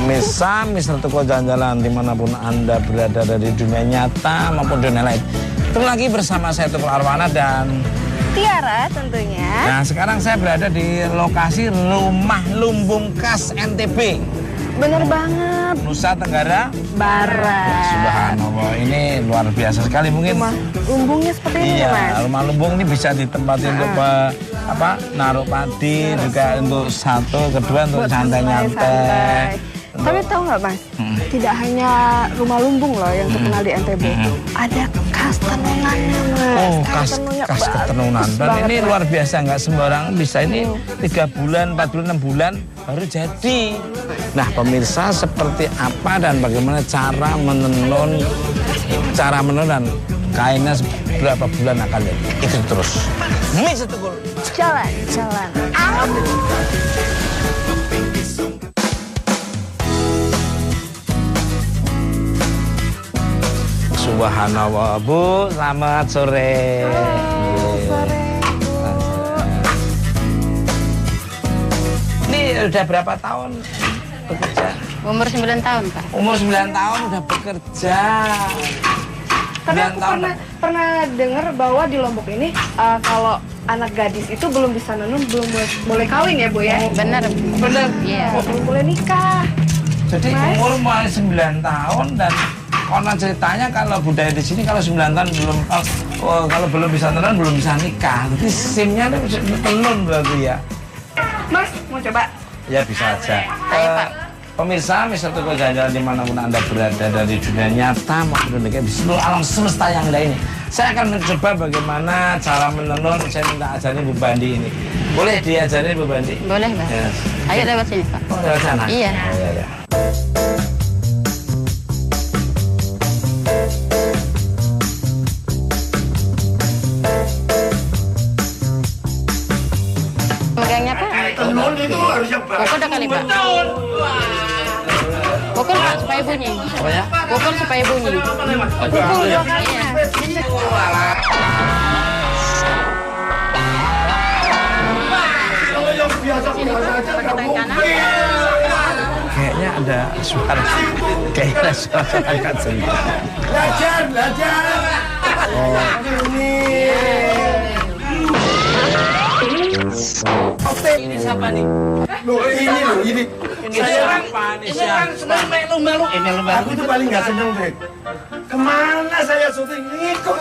Pemirsa Mister Tuko Jalan-Jalan dimanapun Anda berada dari dunia nyata maupun dunia lain. Ketemu lagi bersama saya Tukul Arwana dan Tiara tentunya. Nah sekarang saya berada di lokasi Rumah Lumbung Khas NTB. Bener banget. Nusa Tenggara Barat. Subhanallah, ini luar biasa sekali mungkin. Rumah lumbungnya seperti ini ya, Mas? Rumah lumbung ini bisa ditempati untuk naruh padi, juga untuk satu, kedua untuk santai-nyantai. Tapi tahu nggak, Mas? Tidak hanya rumah lumbung loh yang terkenal di NTB. Ada khas tenunannya, Mas. Oh, khas ketenunan. Dan ini luar biasa, nggak sembarang bisa. Ini 3 bulan, 4 bulan, 6 bulan baru jadi. Nah, pemirsa seperti apa dan bagaimana cara menenun dan kainnya berapa bulan akan itu terus. Mister Tukul. Jalan-jalan. Subhanallah, Bu, selamat sore. Sore, Bu. Ini udah berapa tahun bekerja? Umur 9 tahun, Pak. Umur 9 tahun udah bekerja. Tapi aku pernah dengar bahwa di Lombok ini kalau anak gadis itu belum bisa nenun, belum boleh kawin ya, Bu ya? Bener. Iya. Belum boleh nikah. Jadi umur mulai 9 tahun dan konon ceritanya kalau budaya di sini kalau 9 tahun kalau belum bisa tenun belum bisa nikah. Jadi simnya tenun berarti ya. Mas, mau coba? Ya bisa aja. Ayo, Pak. Pemirsa Mister Tuko Jalan-Jalan dimanapun Anda berada dari dunia nyata maupun di seluruh alam semesta yang ada ini. Saya akan mencoba bagaimana cara menenun. Saya minta ajarin Bu Bandi ini. Boleh diajarin Bu Bandi? Boleh, Pak. Yes. Ayo lewat sini, Pak. Oh, lewat sana? Iya. Oh, iya. Megangnya, Pak. Tenun itu harusnya Pukul udah kali, Pak. Pukul, Pak, supaya bunyi. Oh ya? Pukul supaya bunyi. Pukul dong. Iya. kalau yang biasa-biasa aja nggak mungkin. Kayaknya ada suara. Kayaknya ada suara angkat sendiri. Belajar. Ini. Ini siapa nih? Loh, ini. Saya senang main lomba-lomba. Ini lomba. Aku itu paling nggak senang, Dek. Kemana saya syuting? Ikut.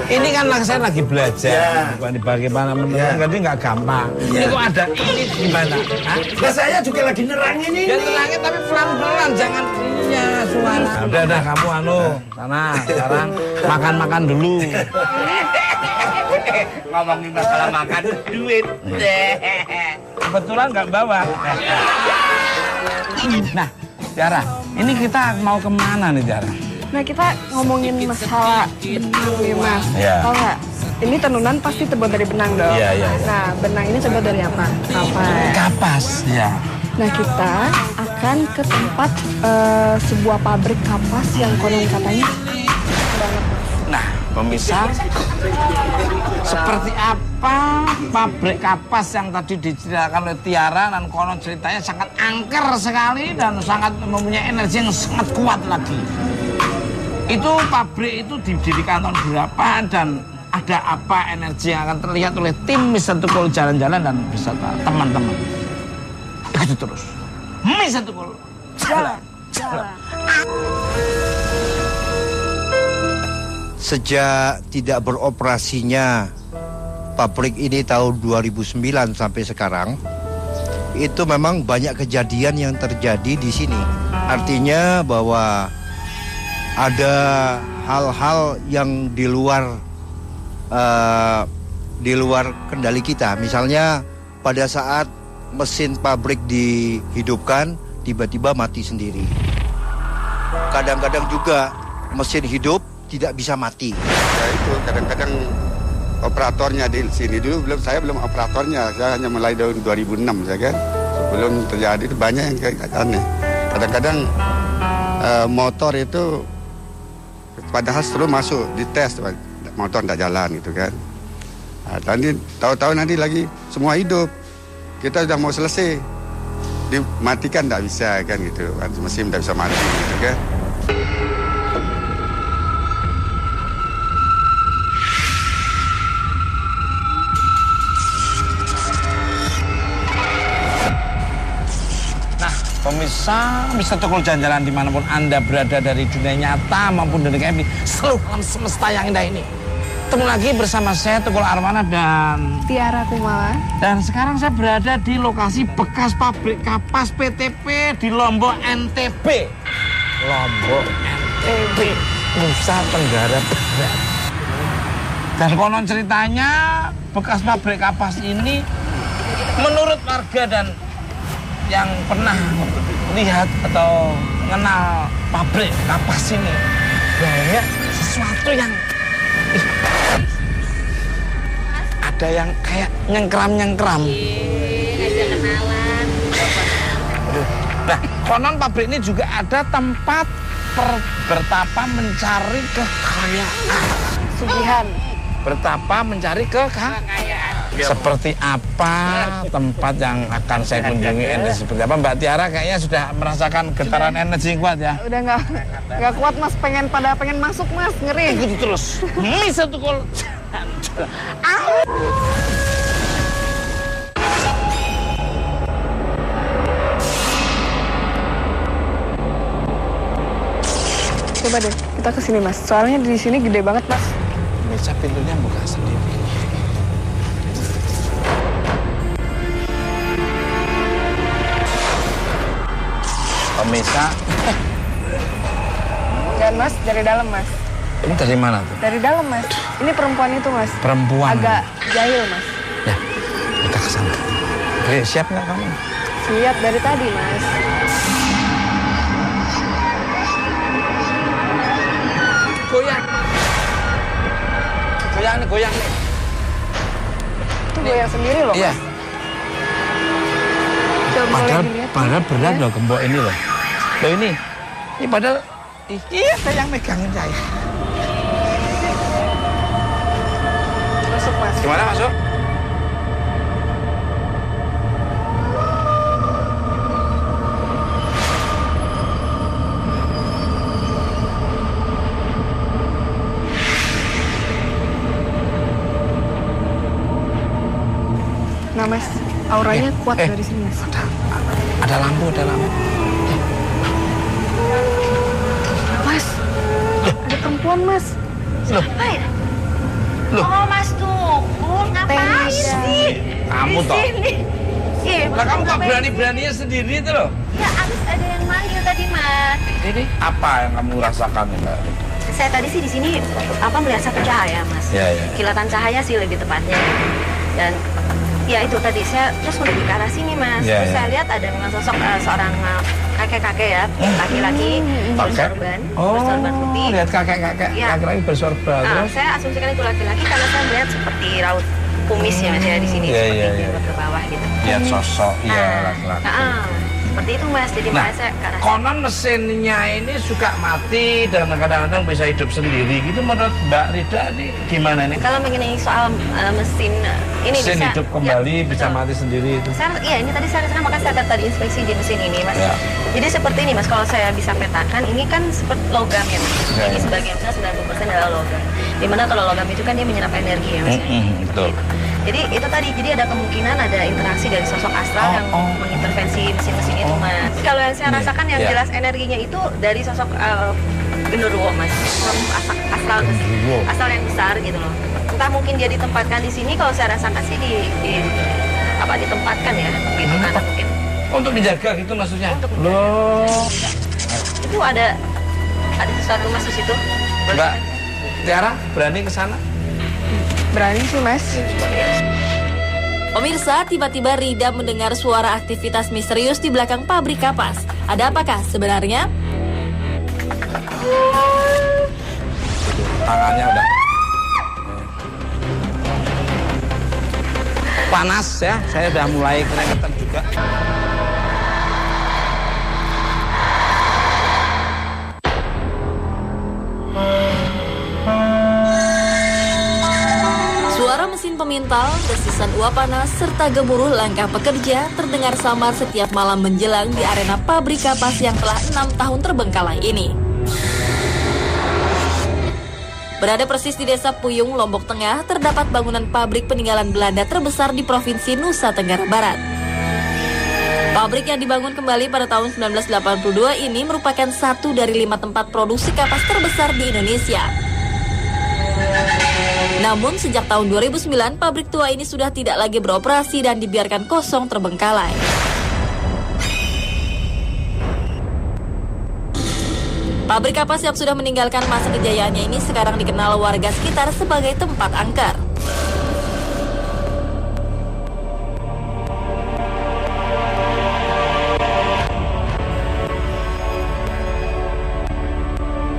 Ini kan saya lagi belajar. Bagaimana menenun, jadi nggak gampang. Ini kok ada ini gimana? Nah, saya juga lagi nerangin ini. Ya tenangin tapi pelan-pelan, jangan iya suara. Udah kamu sana sekarang makan dulu. Ngomongin masalah makan duit. Kebetulan nggak bawa. Nah, Tiara, ini kita mau kemana nih Tiara? Nah, kita ngomongin masalah benang nih, Mas. Iya. Tahu nggak? Ini tenunan pasti terbuat dari benang dong. Iya. Nah, benang ini terbuat dari apa? Kapas. Kapas, ya. Nah, kita akan ke tempat sebuah pabrik kapas yang konon katanya banget. Nah, pemirsa, seperti apa pabrik kapas yang tadi diceritakan oleh Tiara dan konon ceritanya sangat angker sekali dan sangat mempunyai energi yang sangat kuat lagi. Itu pabrik itu didirikan tahun berapa dan ada apa energi yang akan terlihat oleh tim Mister Tukul Jalan-Jalan dan beserta teman-teman. Ikuti terus. Mister Tukul Jalan-Jalan. Sejak tidak beroperasinya pabrik ini tahun 2009 sampai sekarang, itu memang banyak kejadian yang terjadi di sini. Artinya bahwa ada hal-hal yang di luar kendali kita. Misalnya pada saat mesin pabrik dihidupkan, tiba-tiba mati sendiri. Kadang-kadang juga mesin hidup tidak bisa mati. Ya itu kadang-kadang operatornya di sini dulu saya belum operatornya, saya hanya mulai tahun 2006 saya kan. Sebelum terjadi itu banyak yang aneh. Kadang-kadang motor itu padahal setelah masuk dites motor tidak jalan gitu kan. Nah, nanti tahu-tahu nanti lagi semua hidup. kita sudah mau selesai, dimatikan tidak bisa kan gitu, mesin tidak bisa mati gitu kan. Pemirsa, bisa Tukul jalan-jalan dimanapun Anda berada dari dunia nyata maupun dari KMI, seluruh alam semesta yang indah ini. Ketemu lagi bersama saya Tukul Arwana dan Tiara Kumala. Dan sekarang saya berada di lokasi bekas pabrik kapas PTP di Lombok NTB. Lombok NTB, Nusa Tenggara Barat. Dan konon ceritanya bekas pabrik kapas ini menurut warga dan yang pernah lihat atau mengenal pabrik kapas ini, banyak sesuatu yang ada yang kayak nyengkram. Nah, konon pabrik ini juga ada tempat bertapa mencari kekayaan. Sugihan. Bertapa mencari kekayaan. Seperti apa tempat yang akan saya kunjungi, energi seperti apa? Mbak Tiara kayaknya sudah merasakan getaran energi yang kuat ya? Udah nggak kuat mas, pengen masuk mas, ngeri. Ikuti terus. Bisa Tukul. Coba deh, kita kesini mas. Soalnya di sini gede banget mas. Bisa pintunya buka sendiri. Pemirsa. Jangan mas, dari dalam mas. Ini dari mana tuh? Dari dalam mas. Ini perempuan itu mas. Perempuan. Agak jahil mas. Ya, kita ke sana. Oke, siap nggak kamu? Siap dari tadi mas. Goyang. Goyang nih. Itu goyang sendiri loh. Iya. Coba boleh dilihat. Padahal berat loh gembok ini loh. Loh ini padahal iya saya yang megangin saya. Masuk mas. Gimana masuk? Nah mas, auranya kuat dari sini mas. Ada lampu. Mas, ada perempuan mas. Apa ya? Loh. Oh Mas Tukul, ngapain sih? Kamu toh. Iya, Lah kamu kok berani-beraninya sendiri itu loh? Ya abis ada yang manggil tadi Mas. Ini apa yang kamu rasakan Mbak? Saya tadi sih di sini melihat satu cahaya Mas. Ya. Kilatan cahaya sih lebih tepatnya. Dan ya itu tadi saya terus menuju ke arah sini Mas. Ya, Terus ya. saya lihat ada memang sosok seorang kakek-kakek ya, laki-laki bersorban, bersorban putih. Lihat kakek-kakek, Ya. laki-laki bersorban. Nah, Terus? saya asumsikan itu laki-laki karena saya melihat seperti raut kumisnya Mas ya di sini Ya, seperti ya, ini ya. ke bawah gitu. Lihat sosok, iya Nah, laki-laki. seperti itu Mas. Jadi Nah, makanya saya ke arah konon mesinnya ini suka mati dan kadang-kadang bisa hidup sendiri. Gitu menurut Mbak Rida ini gimana nih? kalau mengenai soal mesin ini Mesin bisa hidup kembali, ya, bisa betul. mati sendiri itu. Iya ini tadi saya rasakan, makanya saya tadi inspeksi di mesin ini Mas. Ya. Jadi seperti ini Mas, kalau saya bisa petakan ini kan seperti logam ya Mas. Ya, Jadi ya. sebagian besar 90% adalah logam. Dimana kalau logam itu kan dia menyerap energi ya Mas. Betul. Jadi itu tadi, jadi ada kemungkinan ada interaksi dari sosok astral yang mengintervensi mesin-mesin itu Mas. Kalau yang saya Iya, rasakan yang iya. jelas energinya itu dari sosok genderuwo Mas. Astral Genderuwo. astral yang besar gitu loh. Entah mungkin dia ditempatkan di sini, kalau saya rasakan sih ditempatkan ya gitu karena mungkin Untuk menjaga gitu maksudnya? Untuk Loh. itu ada sesuatu Mas di situ. Mbak Tiara berani ke sana? Berani sih mas. Pemirsa, tiba-tiba Rida mendengar suara aktivitas misterius di belakang pabrik kapas. Ada apakah sebenarnya? Tangannya udah panas ya, saya udah mulai keringetan juga. Suara mesin pemintal, desisan uap panas, serta gemuruh langkah pekerja terdengar samar setiap malam menjelang di arena pabrik kapas yang telah 6 tahun terbengkalai ini. Berada persis di Desa Puyung, Lombok Tengah, terdapat bangunan pabrik peninggalan Belanda terbesar di Provinsi Nusa Tenggara Barat. Pabrik yang dibangun kembali pada tahun 1982 ini merupakan satu dari 5 tempat produksi kapas terbesar di Indonesia. Namun sejak tahun 2009, pabrik tua ini sudah tidak lagi beroperasi dan dibiarkan kosong terbengkalai. Pabrik kapas yang sudah meninggalkan masa kejayaannya ini sekarang dikenal warga sekitar sebagai tempat angker.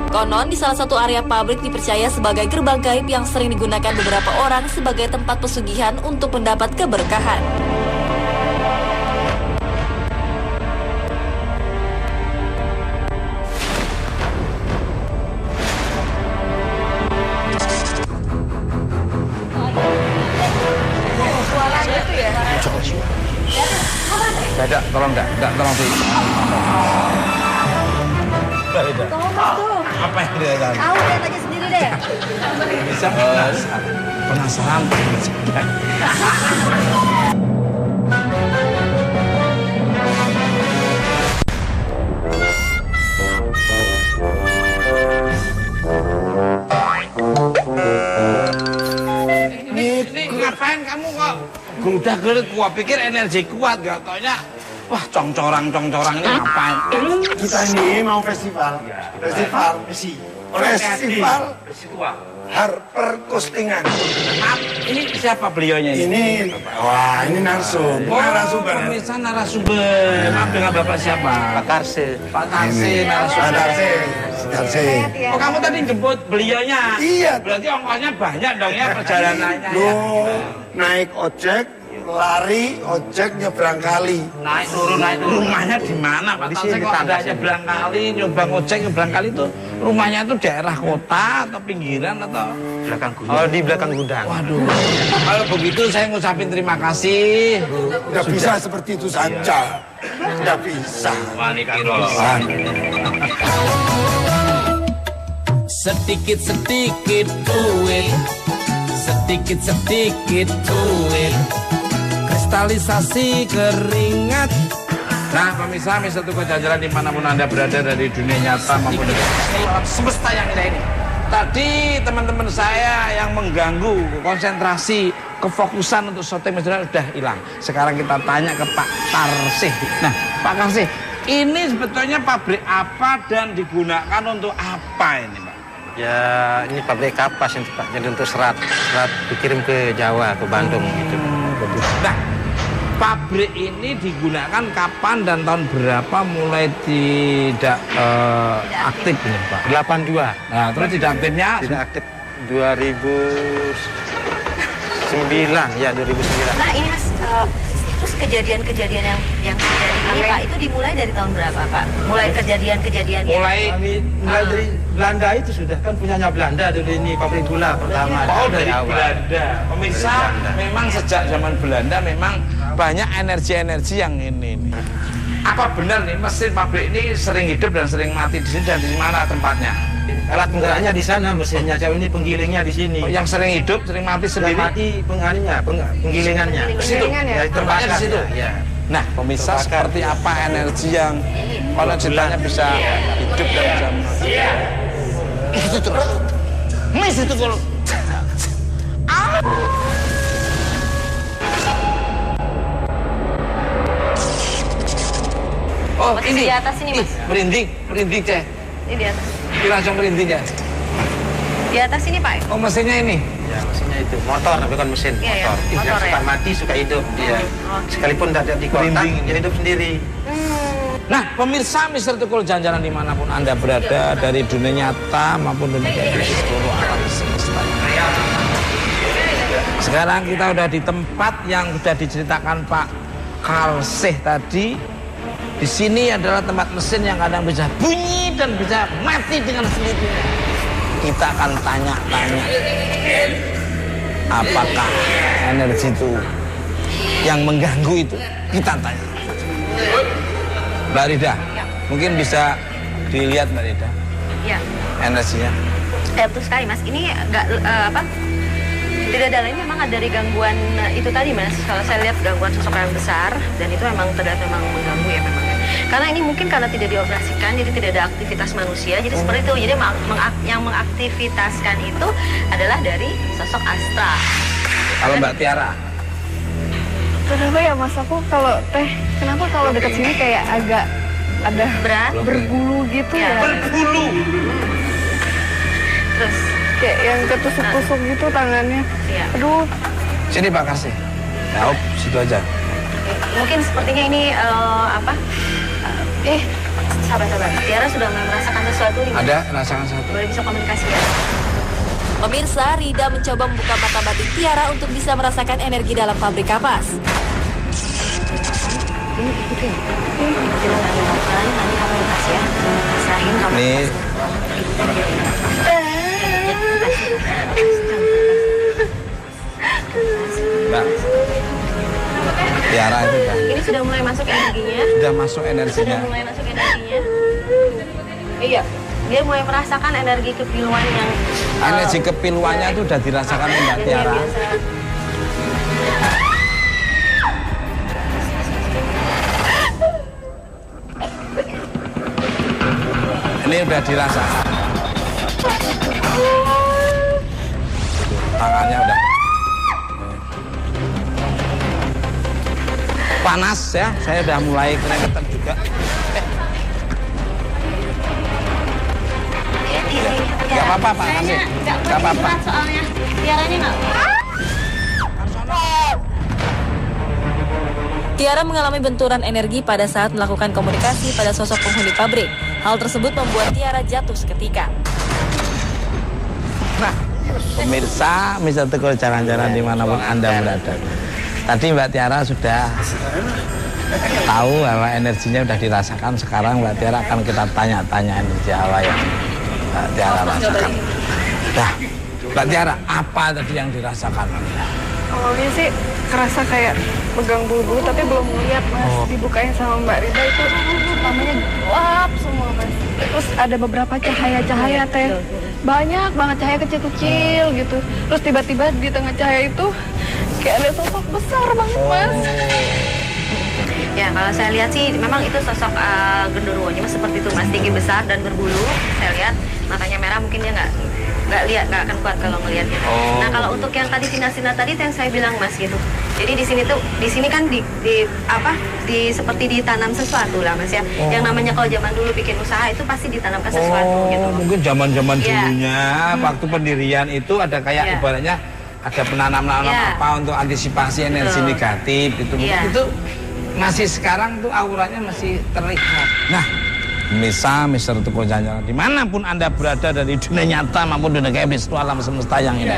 Konon di salah satu area pabrik dipercaya sebagai gerbang gaib yang sering digunakan beberapa orang sebagai tempat pesugihan untuk mendapat keberkahan. Tidak, tolong tolong sih. Apa yang dia lakukan? Tahu, lihat aja sendiri deh. Bisa penasaran. Ini ngapain kamu kok? Udah gelut, gua pikir energi kuat, gak taunya. Wah, congcorang ini ngapain? Kita ini mau festival. Festival Harper Coastingan. Ini siapa beliaunya ini? Ini narasumber. Pemirsa narasumber. Maaf, dengan Bapak siapa? Pak Karse. Pak Karse narasumber. Karse. Oh, kamu tadi jemput beliaunya? Iya. Berarti ongkosnya banyak dong ya perjalanannya. Naik ojek, lari, ojek nyebrang kali. Naik turun. Rumahnya di mana, Pak? Di sini kok ada nyebrang kali, nyobrang ojek nyebrang kali itu rumahnya itu daerah kota atau pinggiran atau belakang gudang. Oh, di belakang gudang. Waduh. Kalau begitu saya ngucapin terima kasih. Udah bisa seperti itu saja. Udah bisa. Wani Kiro. Sedikit-sedikit duit, sedikit-sedikit duit, kristalisasi keringat. Nah, pemirsa Tukul Jajaran dimanapun Anda berada dari dunia nyata maupun dari semesta yang indah ini. Tadi teman-teman saya yang mengganggu konsentrasi, kefokusan untuk syuting sudah hilang. Sekarang kita tanya ke Pak Karsih. Nah, Pak Karsih, ini sebetulnya pabrik apa dan digunakan untuk apa ini, Pak? Ya, ini pabrik kapas yang Pak. Jadi untuk serat dikirim ke Jawa, ke Bandung gitu. Nah, pabrik ini digunakan kapan dan tahun berapa mulai tidak aktif ini, Pak? 82. Nah, terus tidak aktifnya? Tidak aktif 2009, ya 2009. Nah, ini Mas, terus kejadian-kejadian yang terjadi ini Pak, itu dimulai dari tahun berapa Pak? Mulai kejadian-kejadian Mulai dari Belanda itu sudah kan punyanya Belanda dulu ini pabrik gula pertama. Oh, dari Belanda. Pemirsa, memang sejak zaman Belanda memang banyak energi-energi yang ini. Apa benar nih mesin pabrik ini sering hidup dan sering mati di sini dan di mana tempatnya? Alat penggeraknya di sana, mesinnya jauh ini penggilingnya di sini. Oh, yang sering hidup, sering mati sendiri. Mati penggilingannya. Di situ. Ya, Tempatnya di situ. Ya. Nah, pemirsa, seperti apa energi yang kalau ceritanya bisa hidup dan bisa mati? Itu terus. Mis itu kalau. Oh, Masih ini di atas ini, Mas. Merinding Ceh. Ini di atas. Ini langsung merinding ya. Di atas ini Pak. Oh, mesinnya ini. Ya, mesinnya itu motor, bukan mesin, Iya, ya, motor. motor Yang suka ya. mati, suka hidup dia. Sekalipun tidak di kontak, dia hidup sendiri. Nah, pemirsa Mister Tukul Jajaran dimanapun Anda berada dari dunia nyata maupun dunia gaib seluruh alam semesta. Sekarang kita udah di tempat yang sudah diceritakan Pak Karsih tadi. Di sini adalah tempat mesin yang kadang bisa bunyi dan bisa mati dengan sendirinya. Kita akan tanya-tanya. apakah energi itu yang mengganggu itu? Kita tanya. Mbak Rida, mungkin bisa dilihat Mbak Rida Ya. energinya. Betul sekali Mas. Ini tidak ada lain, memang ada dari gangguan itu tadi Mas. Kalau saya lihat gangguan sosok yang besar dan itu memang terlihat memang mengganggu ya memang. Karena ini mungkin karena tidak dioperasikan, jadi tidak ada aktivitas manusia. Jadi seperti itu. Jadi yang mengaktivitaskan itu adalah dari sosok astral. Kalau Mbak Tiara, Kenapa ya Mas, aku kalau kenapa kalau dekat sini kayak agak ada Berat. berbulu gitu ya? berbulu. Terus Kayak yang ketusuk-tusuk gitu tangannya. ya. Aduh, Sini Pak Kasih. Nah, situ aja. Mungkin sepertinya ini sabar-sabar. Tiara sudah merasakan sesuatu ini. Ada rasakan satu. Boleh bisa komunikasi ya. Pemirsa, Rida mencoba membuka mata batin Tiara untuk bisa merasakan energi dalam pabrik kapas. Ini ikutin. Ikutin lagi ngobrolnya, nanti komunikasi ya. Rasain kamu. Nih, Mbak. Tiara itu kan. Ini sudah mulai masuk energinya. Sudah masuk energinya. Sudah mulai masuk energinya. Iya. Dia mulai merasakan energi kepiluan yang Energi kepiluannya itu udah dirasakan oleh Mbak Tiara. Ini udah dirasakan. Tangannya udah panas ya. Saya udah mulai keringetan juga. Gak apa-apa Pak Kasih. Gak apa-apa. Soalnya Tiaranya nggak. Tiara mengalami benturan energi pada saat melakukan komunikasi pada sosok penghuni pabrik. Hal tersebut membuat Tiara jatuh seketika. Nah, pemirsa, Mister Teguh jalan-jalan dimanapun Anda berada. Tadi Mbak Tiara sudah tahu bahwa energinya sudah dirasakan. Sekarang Mbak Tiara akan kita tanya-tanya energi apa yang Mbak Tiara rasakan. Nah, Mbak Tiara, apa tadi yang dirasakan? awalnya sih kerasa kayak pegang bulu-bulu tapi belum ngeliat Mas. Dibukain sama Mbak Rida itu namanya gelap semua Mas. Terus ada beberapa cahaya-cahaya banyak banget cahaya kecil-kecil gitu. Terus tiba-tiba di tengah cahaya itu kayak ada sosok besar banget Mas. Ya, kalau saya lihat sih memang itu sosok genderuwonya Mas, seperti itu Mas, tinggi besar dan berbulu. Saya lihat matanya merah, mungkin dia nggak akan kuat kalau ngelihatnya. Nah, kalau untuk yang tadi sinar-sinar tadi itu yang saya bilang Mas gitu. Jadi di sini kan seperti ditanam sesuatu lah Mas ya. Yang namanya kalau zaman dulu bikin usaha itu pasti ditanamkan sesuatu gitu. Mungkin zaman-zaman dulunya waktu pendirian itu ada kayak ibaratnya ada penanam-penanam apa untuk antisipasi energi negatif gitu. Itu masih sekarang tuh auranya masih terlihat. Nah, Mister Teguh Jalan-Jalan dimanapun Anda berada dari dunia nyata maupun dunia virtual alam semesta yang ini.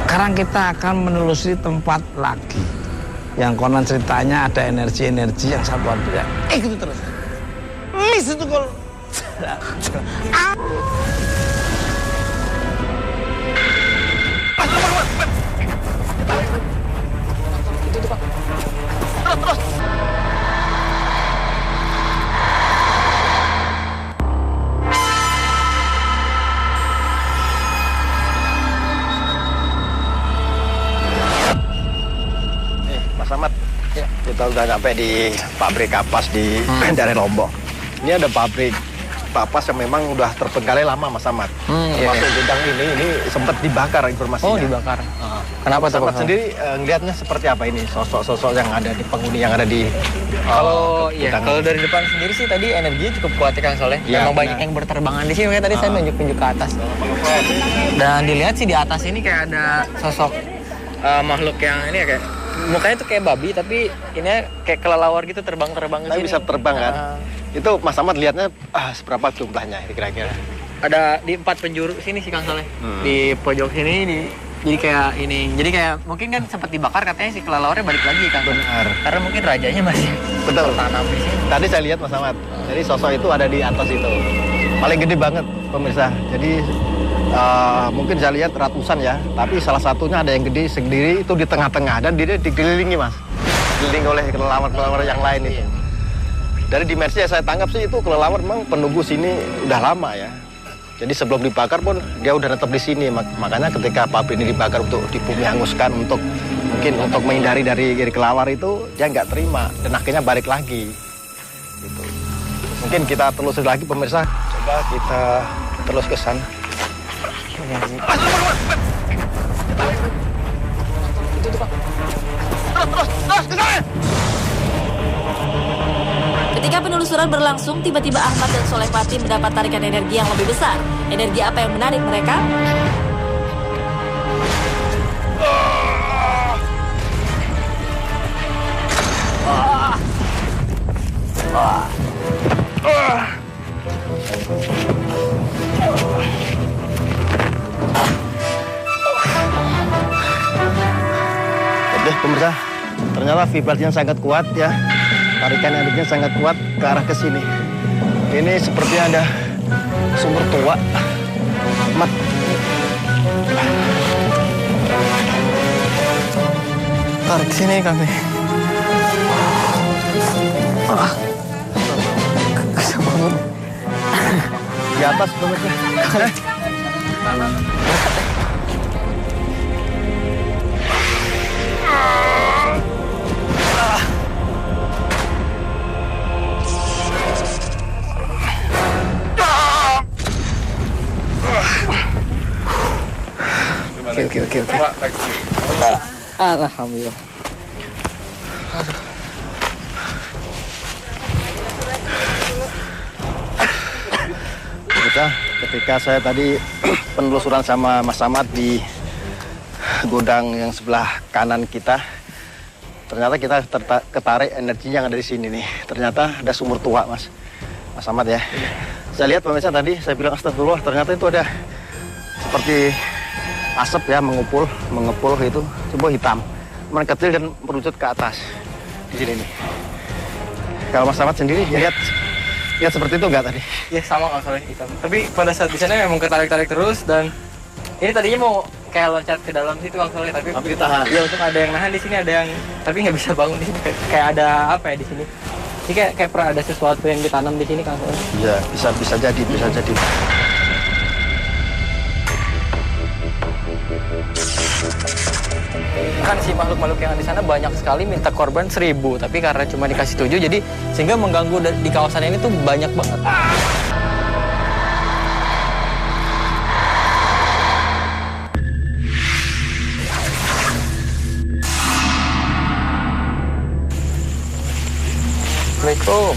Sekarang kita akan menelusuri tempat lagi yang konon ceritanya ada energi-energi yang satu ada. Ikuti terus. Mister Teguh. Mas Ahmad, kita udah sampai di pabrik kapas di daerah Lombok. Ini ada pabrik kapas yang memang udah terbengkalai lama Mas Ahmad. Termasuk gudang ini sempat dibakar informasinya. Oh, dibakar. Kenapa Mas Ahmad sendiri ngelihatnya seperti apa ini sosok-sosok yang ada di penghuni yang ada di Kalau gudang kalau ini? dari depan sendiri sih tadi energinya cukup kuat ya Kang Soleh. Iya, Memang banyak benar. yang berterbangan di sini. Makanya tadi saya nunjuk-nunjuk ke atas. Dan dilihat sih di atas ini kayak ada sosok makhluk yang ini ya kayak mukanya tuh kayak babi tapi ini kayak kelelawar gitu terbang-terbang ke Tapi sini. bisa terbang kan? Itu Mas Ahmad lihatnya seberapa jumlahnya kira-kira? Ada di 4 penjuru sini sih Kang Soleh. Di pojok sini jadi kayak ini. Jadi kayak mungkin kan sempat dibakar katanya si kelelawarnya balik lagi Kang. Benar. Karena mungkin rajanya masih Betul. tanam di sini. Tadi saya lihat Mas Ahmad. Jadi sosok itu ada di atas itu. Paling gede banget pemirsa. Jadi mungkin saya lihat ratusan ya, tapi salah satunya ada yang gede sendiri itu di tengah-tengah dan dia dikelilingi Mas, dikelilingi oleh kelelawar-kelelawar yang lain itu. Dari dimensi yang saya tangkap sih itu kelelawar memang penunggu sini udah lama ya. Jadi sebelum dibakar pun dia udah tetap di sini. Makanya ketika pabrik ini dibakar untuk dibumi hanguskan untuk mungkin untuk menghindari dari kelelawar itu dia nggak terima dan akhirnya balik lagi. Gitu. Mungkin kita telusuri lagi pemirsa. Coba kita terus ke sana. Terus ke sana. Ketika penelusuran berlangsung, tiba-tiba Ahmad dan Solehpati mendapat tarikan energi yang lebih besar. Energi apa yang menarik mereka? Oke, pemirsa, ternyata vibrasinya sangat kuat ya. Tarikan energinya sangat kuat ke arah ke sini. Ini seperti ada sumber tua. Mat. Tarik sini kami. Bisa bangun. Di atas pemirsa. Oke. Alhamdulillah. Ketika saya tadi penelusuran sama Mas Samad di gudang yang sebelah kanan kita, ternyata kita ketarik energi yang ada di sini nih. Ternyata ada sumur tua, Mas Samad ya. Saya lihat pemirsa tadi, saya bilang astagfirullah, ternyata itu ada seperti asap ya mengepul itu coba hitam, cuman kecil dan merucut ke atas di sini nih. Kalau Mas Samad sendiri lihat seperti itu nggak tadi? Ya sama kalau soalnya hitam. Tapi pada saat di sana memang ketarik-tarik terus dan ini tadinya mau kayak loncat ke dalam situ Kang Soleh tapi ditahan. Ya untuk ada yang nahan di sini, ada yang tapi nggak bisa bangun di sini. Kayak ada apa ya di sini? Ini kayak pernah ada sesuatu yang ditanam di sini Kang Soleh. Iya bisa jadi. Kan si makhluk-makhluk yang ada di sana banyak sekali minta korban 1000, tapi karena cuma dikasih 7 jadi sehingga mengganggu di kawasan ini tuh banyak banget. Assalamualaikum.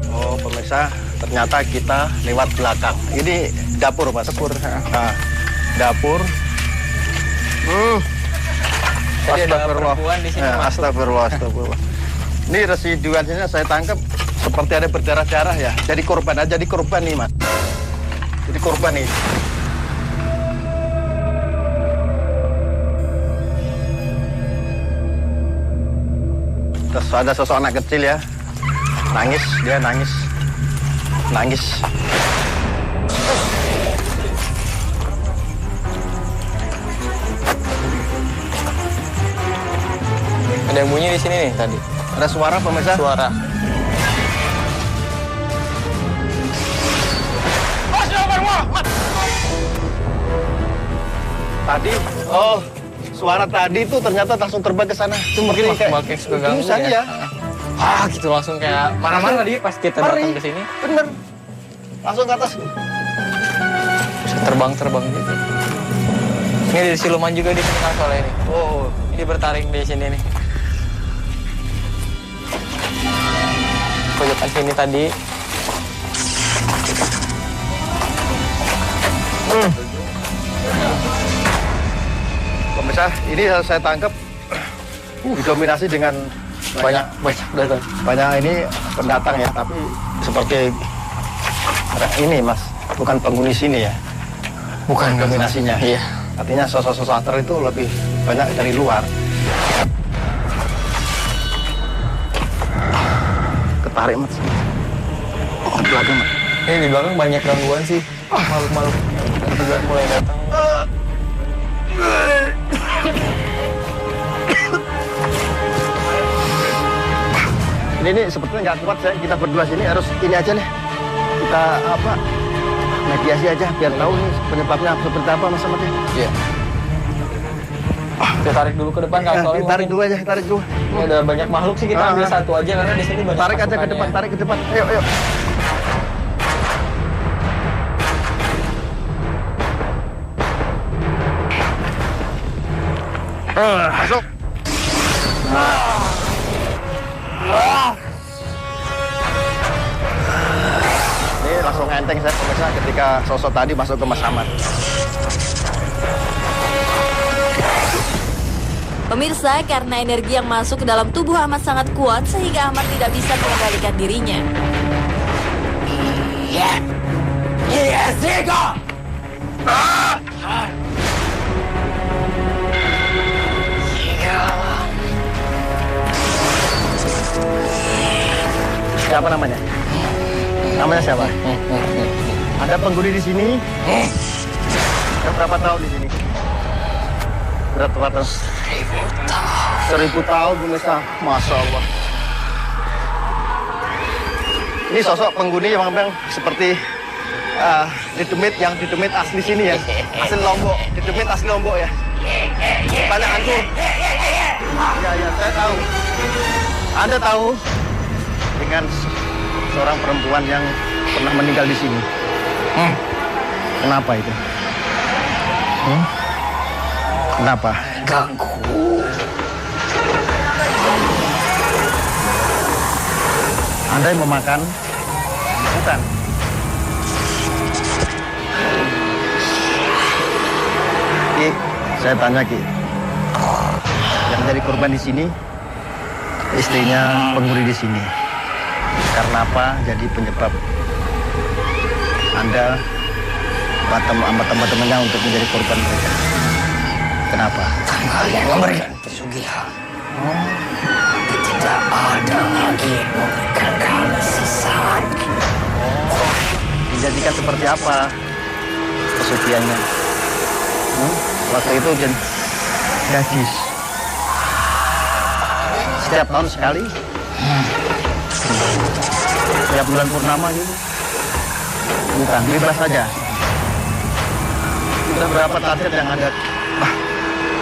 Oh pemirsa, ternyata kita lewat belakang. Ini dapur Mas. Dapur. Nah, dapur. Jadi ada perempuan di sini masuk. Astagfirullah. Ini residuannya saya tangkap seperti ada berdarah-darah ya. Jadi korban nih Mas. Jadi korban nih. Terus ada sosok anak kecil ya. Dia nangis. Ada yang bunyi di sini nih tadi. Ada suara pemirsa? Suara. Tadi, suara tadi itu ternyata langsung terbang ke sana. Itu mungkin kayak suka ganggu ya. Gitu langsung kayak mana-mana tadi pas kita datang ke sini. Bener. Langsung ke atas. Bisa terbang gitu. Ini ada siluman juga di sini Kang Soleh ini. Oh, ini bertaring di sini nih. Pojokan sini tadi. Pemirsa, ini saya tangkap didominasi dengan banyak ini pendatang ya, tapi seperti ini Mas, bukan penghuni sini ya. Bukan dominasinya. Iya. Artinya sosok-sosok hunter itu lebih banyak dari luar. Ketarik Mas. di belakang. Ini di belakang banyak gangguan sih. Makhluk-makhluk yang mulai datang. Ini sebetulnya nggak kuat saya. Kita berdua sini harus ini aja nih. Kita apa? Mediasi aja biar tahu nih penyebabnya seperti apa Mas Ahmad. Iya. Kita tarik dulu ke depan kalau soalnya. Tarik dulu aja, tarik dulu. Ini ada banyak makhluk sih, kita ambil satu aja karena di sini banyak. Tarik aja ke depan, tarik ke depan. Ayo, ayo. Masuk. Ini langsung enteng saya pemirsa ketika sosok tadi masuk ke Mas Ahmad. Pemirsa, karena energi yang masuk ke dalam tubuh Ahmad sangat kuat sehingga Ahmad tidak bisa mengendalikan dirinya. Iya, Ziko! Siapa namanya? Namanya siapa? Ada penghuni di sini? Ada berapa tahun di sini? Berapa tahun? 1000 tahun pemirsa. Masya Allah. Ini sosok penghuni yang memang seperti didemit yang didemit asli sini ya. Asli Lombok. Didemit asli Lombok ya. Banyak hancur. Ya, saya tahu. Anda tahu dengan seorang perempuan yang pernah meninggal di sini. Kenapa itu? Kenapa? Ganggu. Anda yang memakan? Bukan. Ki, saya tanya Ki. Yang jadi korban di sini, istrinya penghuni di sini. Karena apa? Jadi penyebab Anda sama teman-temannya untuk menjadi korban mereka. Kenapa? Kalian memberikan pesugihan. Tapi tidak ada lagi yang memberikan kalian sesat. Dijadikan seperti apa pesugihannya? Waktu itu gadis. Setiap tahun sekali. Setiap bulan purnama gitu. Bukan, bebas saja. Sudah berapa target yang ada?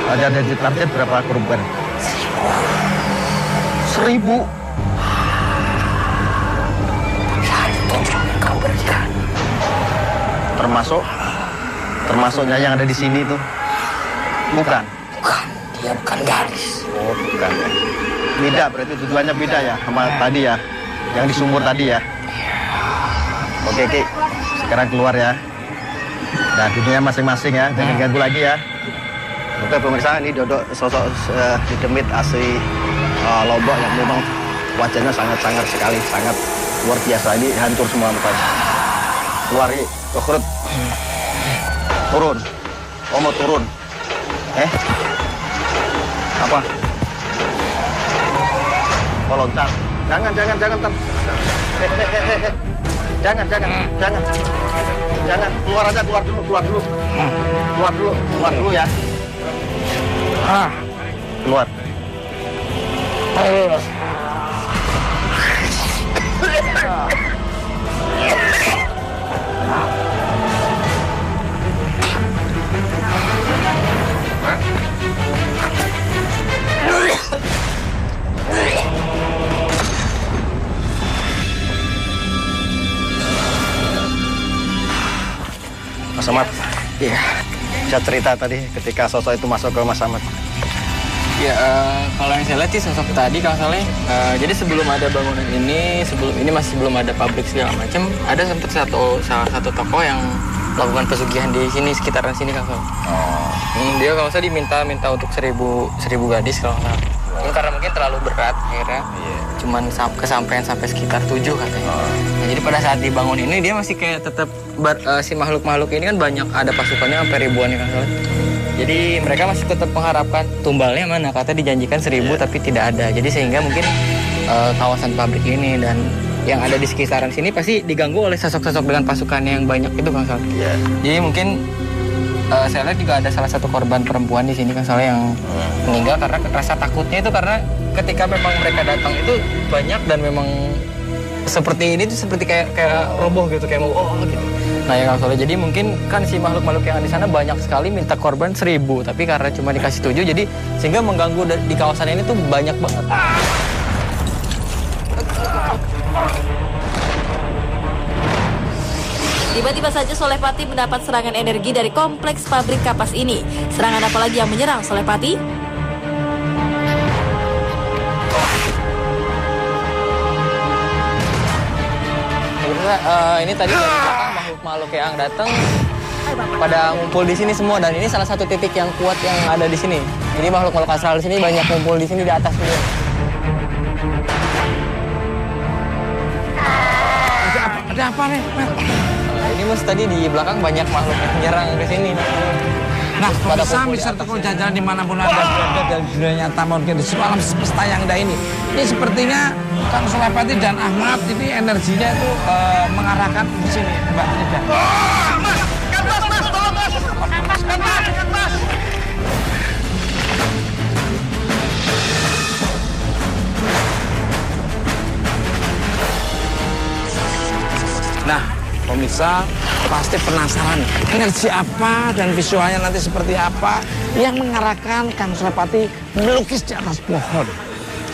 Ada di target berapa korban? 1000. Kau berikan. Termasuknya yang ada di sini itu. Bukan. Bukan, dia bukan gadis. Oh, bukan ya. Beda berarti tujuannya beda ya sama tadi ya. Yang di sumur tadi ya. Oke, Ki. Sekarang keluar ya. Nah, dunia masing-masing ya. Jangan ganggu lagi ya. Oke, pemirsa, ini Dodok sosok didemit asli Lombok yang memang wajahnya sangat-sangat sekali, sangat luar biasa. Ini hancur semua mukanya. Keluar, Ki. Tukrut. Turun. Oh, mau turun. Apa? Oh, loncat. Jangan. Jangan. Keluar aja, keluar dulu ya. Keluar. Mas Ahmad, iya, bisa cerita tadi ketika sosok itu masuk ke Mas Ahmad. Ya, kalau yang saya lihat sih sosok tadi kalau salah, jadi sebelum ada bangunan ini, masih belum ada pabrik segala macam, ada sempat salah satu tokoh yang melakukan pesugihan di sini sekitaran sini kalau salah. Dia kalau salah diminta untuk 1000 gadis kalau salah. Karena mungkin terlalu berat akhirnya. Cuman kesampaian sampai sekitar 7 katanya. Nah, jadi pada saat dibangun ini dia masih kayak tetap si makhluk-makhluk ini kan banyak, ada pasukannya sampai ribuan ya kan salah. Jadi mereka masih tetap mengharapkan tumbalnya mana, kata dijanjikan 1000 tapi tidak ada. Jadi sehingga mungkin kawasan pabrik ini dan yang ada di sekitaran sini pasti diganggu oleh sosok-sosok dengan pasukan yang banyak itu Kang Soleh. Iya. Jadi mungkin saya lihat juga ada salah satu korban perempuan di sini Kang Soleh yang meninggal karena rasa takutnya itu karena ketika memang mereka datang itu banyak dan memang seperti ini tuh seperti kayak roboh gitu, kayak mau gitu. Nah ya Kang Soleh, jadi mungkin kan si makhluk-makhluk yang di sana banyak sekali minta korban 1000, tapi karena cuma dikasih 7 jadi sehingga mengganggu di kawasan ini tuh banyak banget. Tiba-tiba saja Solepati mendapat serangan energi dari kompleks pabrik kapas ini. Serangan apa lagi yang menyerang Solepati? Ini tadi dari belakang makhluk-makhluk yang datang pada ngumpul di sini semua, dan ini salah satu titik yang kuat yang ada di sini. Jadi makhluk-makhluk astral di sini banyak ngumpul di sini di atas ini. Ada apa nih? Ini Mas tadi di belakang banyak makhluk yang menyerang ke sini. Nah, pemirsa Mister Tukul jalan dimanapun Anda berada dari dunia nyata maupun di seluruh alam semesta yang ada ini. Ini sepertinya Kang Solepati dan Ahmad ini energinya itu mengarahkan di sini, Mbak Rida. Mas! Tolong Mas! Mas! Nah, pemirsa pasti penasaran energi apa dan visualnya nanti seperti apa yang mengarahkan Kang Solepati melukis di atas pohon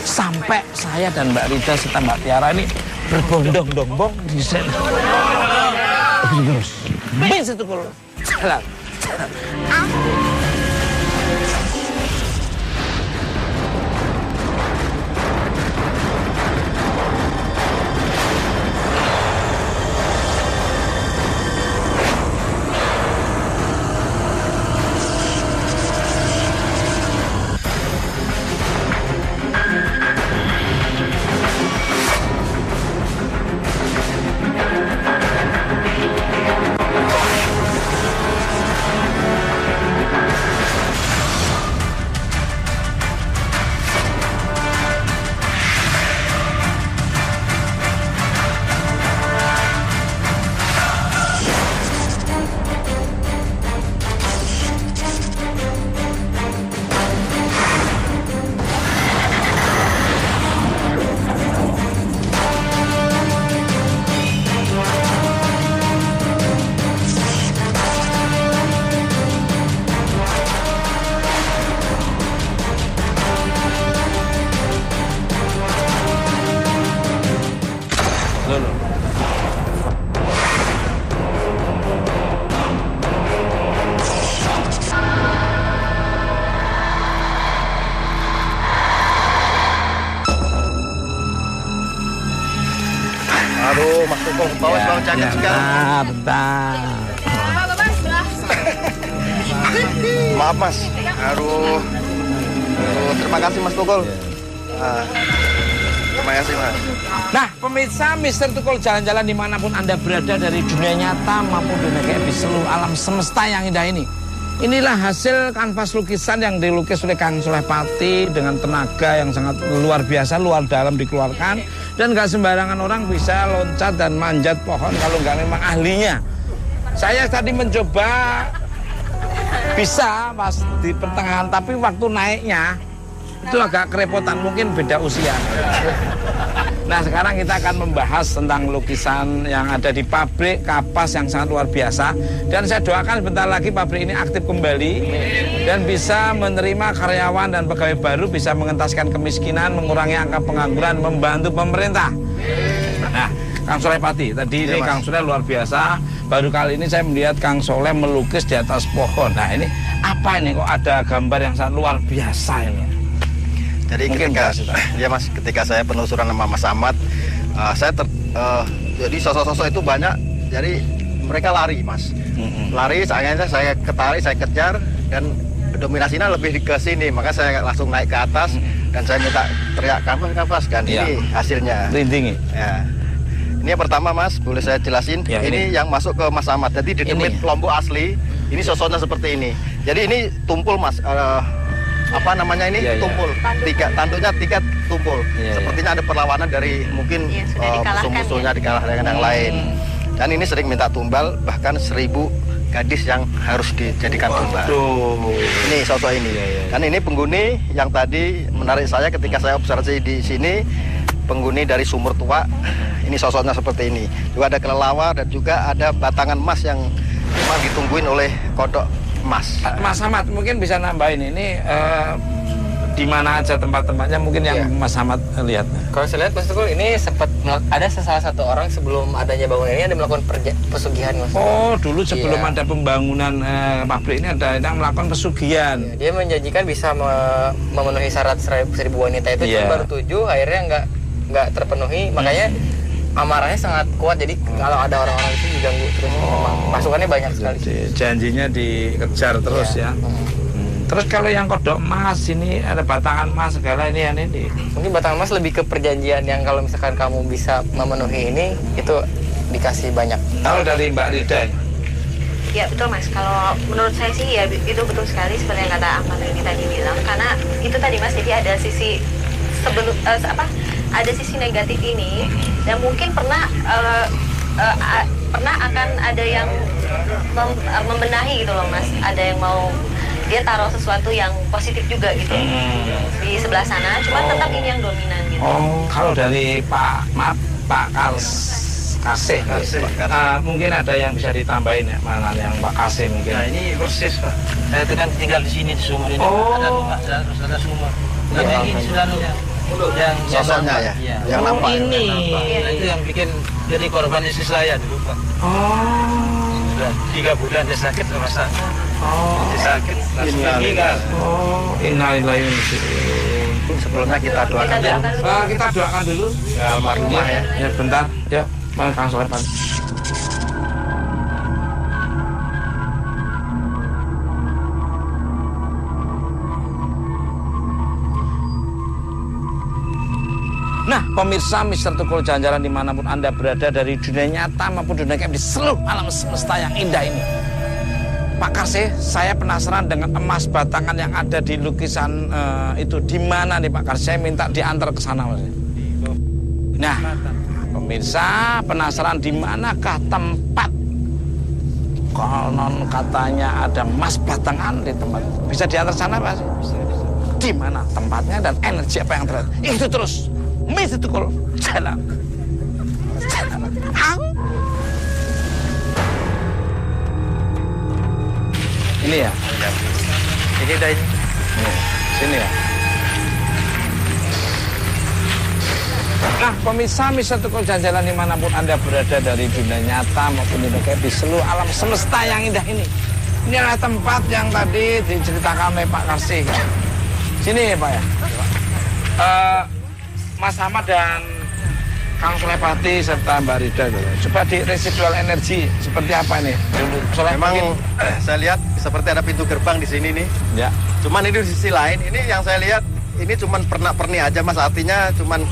sampai saya dan Mbak Rida serta Mbak Tiara ini berbondong-bondong di sana. Terus, Mister Tukul jalan. Aduh, Mas Tukul, bawa bang cakep sekali. Bentar. Maaf Mas. Aduh, terima kasih Mas Tukul. Terima kasih Mas. Nah, pemirsa Mister Tukul jalan-jalan dimanapun Anda berada dari dunia nyata maupun dunia gaib di seluruh alam semesta yang indah ini. Inilah hasil kanvas lukisan yang dilukis oleh Kang Solepati dengan tenaga yang sangat luar biasa, luar dalam dikeluarkan. Dan gak sembarangan orang bisa loncat dan manjat pohon kalau nggak memang ahlinya. Saya tadi mencoba bisa pas di pertengahan, tapi waktu naiknya itu agak kerepotan, mungkin beda usia. Nah, sekarang kita akan membahas tentang lukisan yang ada di pabrik kapas yang sangat luar biasa. Dan saya doakan sebentar lagi pabrik ini aktif kembali dan bisa menerima karyawan dan pegawai baru, bisa mengentaskan kemiskinan, mengurangi angka pengangguran, membantu pemerintah. Nah, Kang Solepati, tadi ini Kang Soleh luar biasa. Baru kali ini saya melihat Kang Soleh melukis di atas pohon. Nah, ini apa ini kok ada gambar yang sangat luar biasa ini? Jadi ketika saya penelusuran sama Mas Ahmad, jadi sosok-sosok itu banyak. Jadi mereka lari, Mas. Lari, saya ketarik, saya kejar, dan dominasinya lebih ke sini. Maka saya langsung naik ke atas dan saya minta teriak kapas kan. Ini hasilnya. Rinding. Ya. Ini yang pertama, Mas, boleh saya jelasin. Ya, ini yang masuk ke Mas Ahmad. Jadi di demit Lombok asli, ini sosoknya seperti ini. Jadi ini tumpul, Mas. apa namanya ini tumpul. Tanduknya 3 tumpul. Sepertinya ada perlawanan dari mungkin musuh-musuhnya dikalahkan yang lain. Dan ini sering minta tumbal, bahkan 1000 gadis yang harus dijadikan tumbal. Ini sosok ini. Dan ini penghuni yang tadi menarik saya ketika saya observasi di sini, penghuni dari Sumur Tua. Ini sosoknya seperti ini. Juga ada kelelawar dan juga ada batangan emas yang memang ditungguin oleh kodok emas. Mas Ahmad mungkin bisa nambahin ini di mana aja tempat-tempatnya mungkin yang Mas Ahmad lihat. Kalau saya lihat Mas Tukul ini sempat ada salah satu orang sebelum adanya bangunan ini ada melakukan pesugihan Mas. Oh, dulu sebelum ada pembangunan pabrik ini ada yang melakukan pesugihan. Dia menjanjikan bisa memenuhi syarat 1000 wanita itu, cuma baru 7 akhirnya nggak terpenuhi, makanya amarahnya sangat kuat. Jadi kalau ada orang-orang itu diganggu terus, masukannya banyak sekali. Janjinya dikejar terus ya. Terus kalau yang kodok emas ini ada batangan emas segala ini. Mungkin batangan emas lebih ke perjanjian yang kalau misalkan kamu bisa memenuhi ini itu dikasih banyak. Kalau dari Mbak Rida? Ya betul Mas. Kalau menurut saya sih ya itu betul sekali seperti yang kata Ahmad ini tadi bilang. Karena itu tadi Mas, jadi ada sisi ada sisi negatif ini dan mungkin pernah akan ada yang membenahi gitu loh Mas. Ada yang mau dia taruh sesuatu yang positif juga gitu di sebelah sana, cuma tetap ini yang dominan gitu. Kalau dari Pak Kasih, mungkin ada yang bisa ditambahin ya, mana yang Pak Kasih mungkin. Nah ini persis Pak, saya itu kan tinggal di sini di sumur ini, ada rumah, terus ada sumur. Ini sudah yang sosoknya ya, yang nampak. Ini, nah, itu yang bikin jadi korban istri saya dulu Pak. Sudah 3 bulan dia sakit masa. Dia sakit, langsung meninggal. Innalillahi. Sebelumnya kita doakan dulu. Kita doakan dulu. Ya, almarhumah ya. Ya bentar, ya. Langsung lepas. Nah, pemirsa Mister Tukul jalan-jalan dimanapun Anda berada, dari dunia nyata maupun dunia gaib di seluruh alam semesta yang indah ini. Pak Kasih, saya penasaran dengan emas batangan yang ada di lukisan itu. Di mana nih Pak Kasih? Saya minta diantar ke sana Mas. Nah, pemirsa penasaran di manakah tempat konon katanya ada emas batangan di tempat. Bisa diantar sana Pak? Di mana tempatnya dan energi apa yang terlihat? Itu terus. Mister Tukul jalan. Ini ya? Ini udah ini. Sini ya. Nah, pemirsa Mister Tukul jalan-jalan dimanapun Anda berada, dari dunia nyata maupun dunia gaib di seluruh alam semesta yang indah ini. Ini adalah tempat yang tadi diceritakan oleh Pak Kasih. Sini ya Pak ya. Mas Ahmad dan Kang Sulepati serta Mbak Rida dulu. Coba di residual energi seperti apa ini? Memang saya lihat seperti ada pintu gerbang di sini nih. Ya. Cuman ini di sisi lain, ini yang saya lihat ini cuman pernak-pernik aja Mas, artinya cuman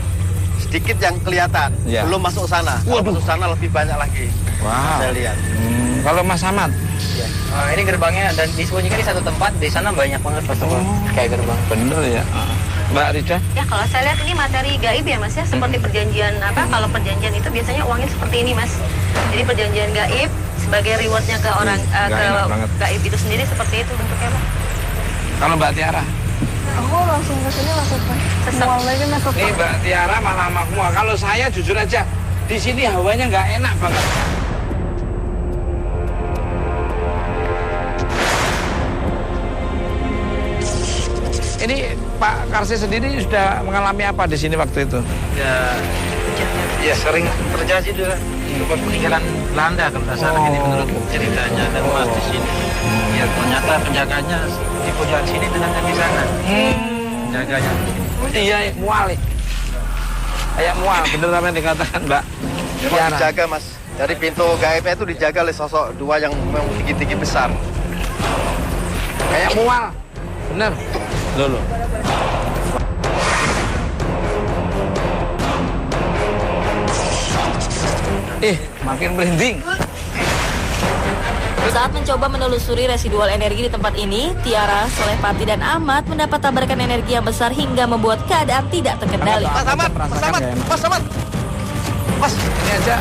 sedikit yang kelihatan. Ya. Belum masuk sana. Kalau masuk sana lebih banyak lagi. Wow. Saya lihat. Kalau Mas Ahmad? Ya. Ini gerbangnya dan disembunyikan di satu tempat, di sana banyak banget Mas. Kayak gerbang. Bener ya. Mbak Rida? Ya kalau saya lihat ini materi gaib ya Mas ya, seperti perjanjian kalau perjanjian itu biasanya uangnya seperti ini Mas. Jadi perjanjian gaib sebagai rewardnya ke orang ke gaib itu sendiri seperti itu bentuknya Mas. Kalau Mbak Tiara? Aku langsung ke sini langsung mual lagi masuk. Nih Mbak Tiara malah makmua. Kalau saya jujur aja di sini hawanya nggak enak banget. Ini Pak Karsi sendiri sudah mengalami apa di sini waktu itu? Ya sering terjadi juga peninggalan Belanda kalau tidak salah ini menurut ceritanya dan Mas di sini. Ya ternyata penjaganya di pojokan sini dengan yang di sana. Penjaganya. Iya, mual. Kayak mual, bener apa yang dikatakan Mbak? Memang dijaga Mas. Dari pintu gaibnya itu dijaga oleh sosok 2 yang memang tinggi-tinggi besar. Kayak mual, bener. Loh. Makin merinding. Saat mencoba menelusuri residual energi di tempat ini, Tiara, Solehpati, dan Ahmad mendapat tabrakan energi yang besar hingga membuat keadaan tidak terkendali. Mas Ahmad, Mas, Ini aja.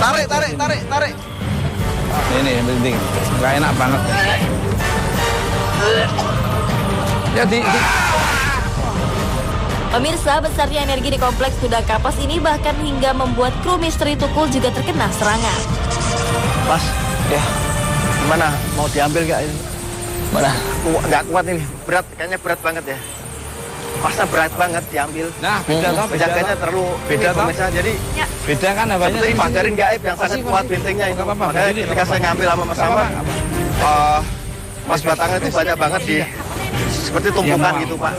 tarik. Ini yang penting. Nggak enak banget. Jadi Pemirsa, besarnya energi di kompleks gudang kapas ini bahkan hingga membuat kru Misteri Tukul juga terkena serangan. Mas, ya, gimana? Mau diambil gak ini? Mana? Nggak kuat ini, kayaknya berat banget ya. Masa berat banget diambil. Nah, beda toh, penjaganya terlalu beda toh. pemirsa. Jadi beda kan abahnya. seperti pagarin gaib yang sangat kuat bentengnya itu. Makanya ketika saya ngambil sama Mas Ahmad, Mas Batangan itu banyak banget seperti tumpukan gitu Pak.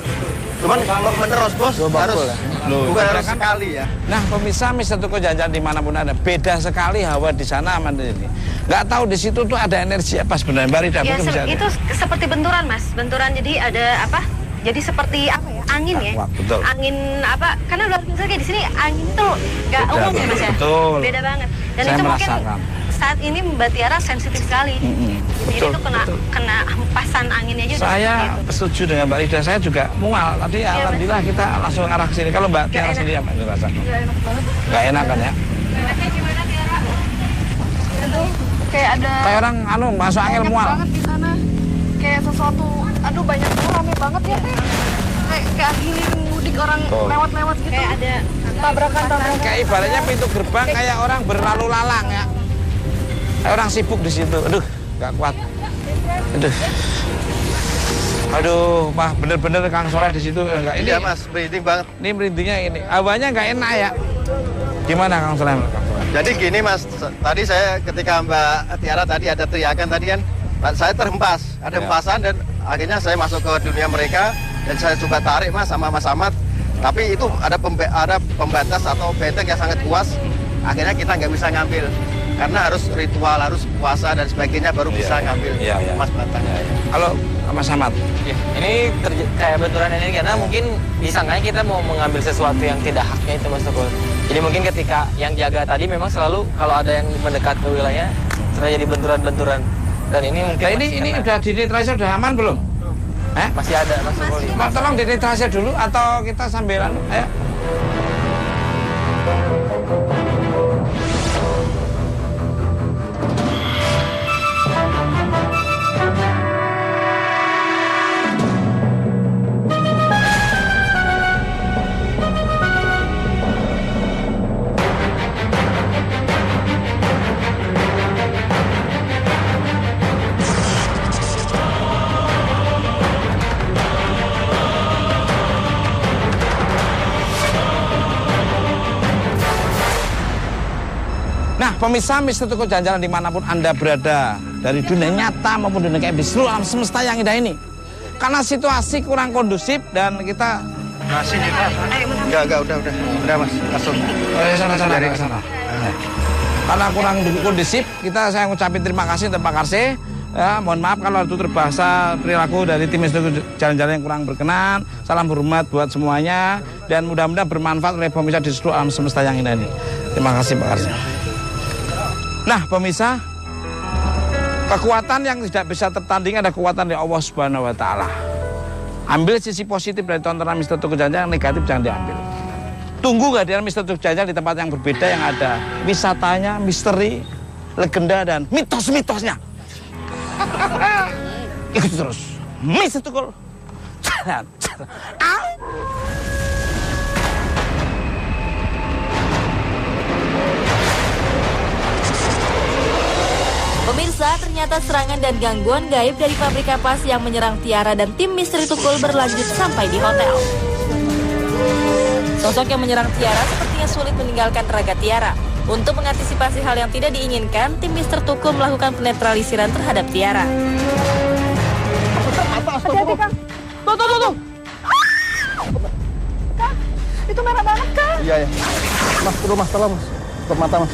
Cuman kalau menerus bos harus bukan harus sekali ya. Nah, pemirsa Misteri Tukul Jajan dimanapun ada, beda sekali hawa di sana sama di sini. Nggak tahu di situ tuh ada energi apa sebenarnya, Mbak Rida? Ya, itu seperti benturan Mas, benturan jadi ada apa? Jadi seperti apa ya? Angin ya? Betul. Angin apa? Karena luar biasa kayak di sini angin tuh nggak umum ya Mas ya? Betul. Beda banget. Dan Saya itu merasakan. mungkin saat ini Mbak Tiara sensitif sekali. Jadi itu kena hempasan anginnya aja. Saya setuju dengan Mbak Rida, saya juga mual. Tadi Ya, alhamdulillah kita langsung arah ke sini. Kalau Mbak Tiara sendiri apa yang dirasakan? Gak enak banget. Nggak enak kan ya? Itu kayak ada. Kayak orang masuk angin banyak mual. banget di sana. Kayak sesuatu. Aduh banyak rame banget ya Teh. Kayak healing mudik orang lewat-lewat gitu. Kayak ada tabrakan. Kayak ibaratnya pintu gerbang kayak orang berlalu lalang ya. Kayak orang sibuk di situ. Aduh, nggak kuat. Aduh, Pak, bener-bener Kang Soleh di situ enggak ini. Iya Mas, merinding banget. Ini merindingnya ini. Awalnya nggak enak ya. Gimana Kang Soleh? Jadi gini Mas, tadi saya ketika Mbak Tiara tadi ada teriakan tadi kan, saya terhempas, ada hempasan dan akhirnya saya masuk ke dunia mereka dan saya coba tarik Mas sama Mas Ahmad. Tapi itu ada pembatas atau benteng yang sangat kuat. Akhirnya kita nggak bisa ngambil karena harus ritual, harus puasa dan sebagainya baru bisa ngambil Mas Batang. Kalau Mas Ahmad, Ini kayak benturan energi karena mungkin disangkanya kita mau mengambil sesuatu yang tidak haknya itu Mas Tukul. Jadi mungkin ketika yang jaga tadi memang selalu kalau ada yang mendekat ke wilayah selalu jadi benturan-benturan. Dan ini mungkin ini udah dinetralisir, udah aman belum? Masih ada Mas Tukul. Tolong dinetralisir dulu atau kita sambilan? Ayo. Nah, pemirsa Misteri Tukul Jalan dimanapun Anda berada, dari dunia nyata maupun dunia gaib di seluruh alam semesta yang indah ini. Karena situasi kurang kondusif dan kita Masih nih Mas. Enggak, udah Mas, langsung. sana. Karena kurang kondusif, saya ngucapin terima kasih untuk Pak Karse. Ya, mohon maaf kalau itu terbahasa perilaku dari tim Misteri Jalan-Jalan yang kurang berkenan. Salam hormat buat semuanya dan mudah-mudahan bermanfaat oleh pemirsa di seluruh alam semesta yang indah ini. Terima kasih Pak Karse. Nah, pemirsa, kekuatan yang tidak bisa tertanding ada kekuatan dari Allah Subhanahu wa Ta'ala. Ambil sisi positif dari tontonan Misteri Tukul Jalan, yang negatif jangan diambil. Tunggu kehadiran Misteri Tukul Jalan di tempat yang berbeda yang ada wisatanya, misteri, legenda dan mitos-mitosnya. Ikuti terus Misteri Tukul Jalan. Pemirsa, ternyata serangan dan gangguan gaib dari pabrik kapas yang menyerang Tiara dan tim Misteri Tukul berlanjut sampai di hotel. Sosok yang menyerang Tiara sepertinya sulit meninggalkan raga Tiara. Untuk mengantisipasi hal yang tidak diinginkan, tim Misteri Tukul melakukan penetralisiran terhadap Tiara. Hati-hati Kang. Tuh. Kang, itu merah banget Kang. Iya. Mas, tolong Mas. Tutup mata Mas.